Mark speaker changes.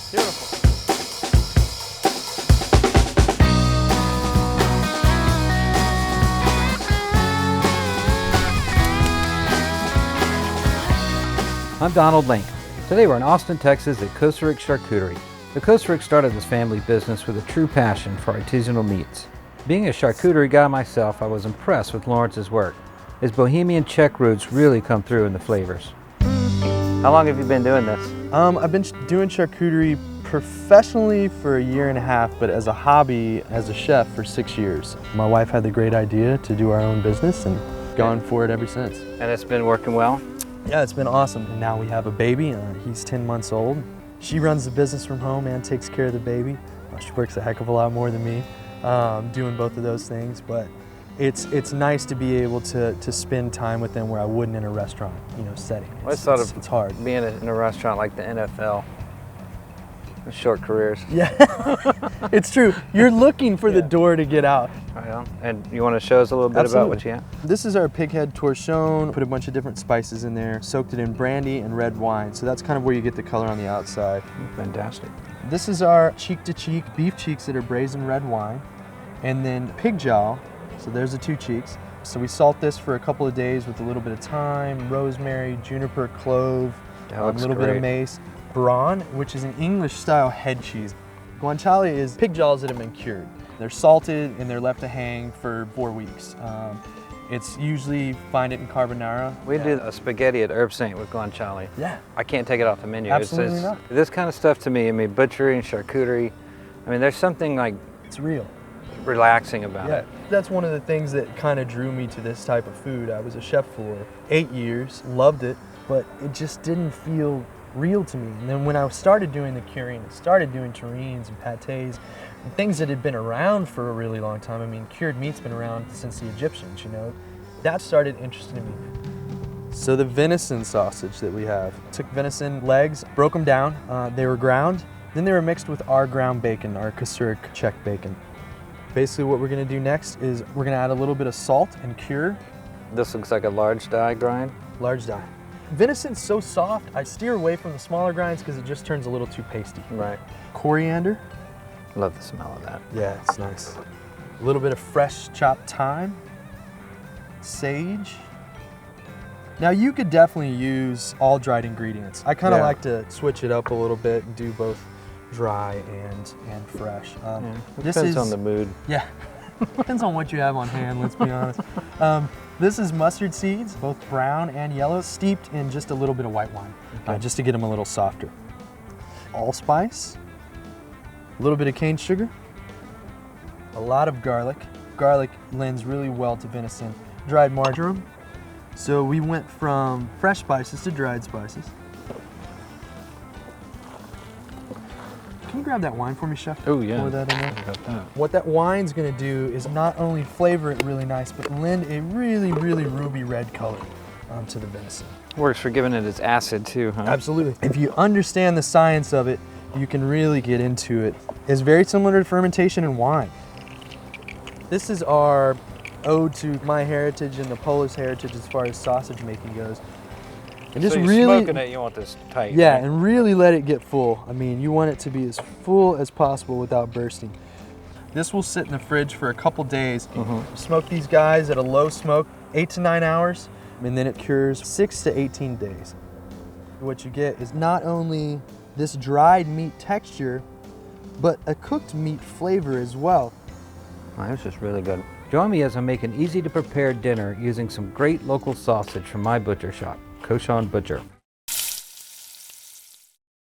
Speaker 1: Beautiful.
Speaker 2: I'm Donald Link. Today we're in Austin, Texas at Kocurek Charcuterie. The Kocurek started this family business with a true passion for artisanal meats. Being a charcuterie guy myself, I was impressed with Lawrence's work. His bohemian Czech roots really come through in the flavors. How long have you been doing this?
Speaker 1: I've been doing charcuterie professionally for 1.5 years, but as a hobby, as a chef, for 6 years. My wife had the great idea to do our own business and gone for it ever since.
Speaker 2: And it's been working well?
Speaker 1: Yeah, it's been awesome. And now we have a baby. He's 10 months old. She runs the business from home and takes care of the baby. She works a heck of a lot more than me, doing both of those things. But it's nice to be able to spend time with them where I wouldn't in a restaurant, setting.
Speaker 2: It's
Speaker 1: hard.
Speaker 2: Being in a restaurant like the NFL. Short careers.
Speaker 1: Yeah, it's true. You're looking for the door to get out.
Speaker 2: Right on. And you want to show us a little bit about what you have?
Speaker 1: This is our pig head torchon. Put a bunch of different spices in there. Soaked it in brandy and red wine. So that's kind of where you get the color on the outside.
Speaker 2: Fantastic. This
Speaker 1: is our cheek-to-cheek beef cheeks that are braised in red wine. And then pig jowl. So there's the 2 cheeks. So we salt this for a couple of days with a little bit of thyme, rosemary, juniper, clove, a little bit of mace. Brawn, which is an English-style head cheese. Guanciale is pig jaws that have been cured. They're salted and they're left to hang for 4 weeks. It's usually find it in carbonara.
Speaker 2: We did a spaghetti at Herb Saint with guanciale.
Speaker 1: Yeah.
Speaker 2: I can't take it off the menu.
Speaker 1: Absolutely not.
Speaker 2: This kind of stuff to me, butchery and charcuterie, there's something like...
Speaker 1: It's real.
Speaker 2: Relaxing about it.
Speaker 1: That's one of the things that kind of drew me to this type of food. I was a chef for 8 years, loved it, but it just didn't feel real to me. And then when I started doing the curing, I started doing terrines and pâtés, and things that had been around for a really long time. Cured meat's been around since the Egyptians, That started interesting me. So the venison sausage that we have, took venison legs, broke them down, they were ground, then they were mixed with our ground bacon, our Kocurek Czech bacon. Basically what we're gonna do next is we're gonna add a little bit of salt and cure.
Speaker 2: This looks like a large die grind.
Speaker 1: Large die. Venison's so soft, I steer away from the smaller grinds because it just turns a little too pasty.
Speaker 2: Right.
Speaker 1: Coriander.
Speaker 2: Love the smell of that.
Speaker 1: Yeah, it's nice. A little bit of fresh chopped thyme. Sage. Now you could definitely use all dried ingredients. I kind of like to switch it up a little bit and do both dry and fresh.
Speaker 2: Depends on the mood.
Speaker 1: Yeah, depends on what you have on hand, let's be honest. This is mustard seeds, both brown and yellow, steeped in just a little bit of white wine, just to get them a little softer. Allspice, a little bit of cane sugar, a lot of garlic. Garlic lends really well to venison. Dried marjoram. So we went from fresh spices to dried spices. Can you grab that wine for me, Chef?
Speaker 2: Oh, yeah.
Speaker 1: Pour that in there. What that wine's going to do is not only flavor it really nice, but lend a really, really ruby red color to the venison.
Speaker 2: Works for giving it its acid too, huh?
Speaker 1: Absolutely. If you understand the science of it, you can really get into it. It's very similar to fermentation in wine. This is our ode to my heritage and the Polish heritage as far as sausage making goes. And just
Speaker 2: so you're
Speaker 1: really
Speaker 2: smoking it, you want this tight.
Speaker 1: Yeah,
Speaker 2: right?
Speaker 1: and really let it get full. You want it to be as full as possible without bursting. This will sit in the fridge for a couple days. Smoke these guys at a low smoke, 8 to 9 hours, and then it cures 6 to 18 days. What you get is not only this dried meat texture, but a cooked meat flavor as well.
Speaker 2: Wow, this is really good. Join me as I make an easy to prepare dinner using some great local sausage from my butcher shop, Cochon Butcher.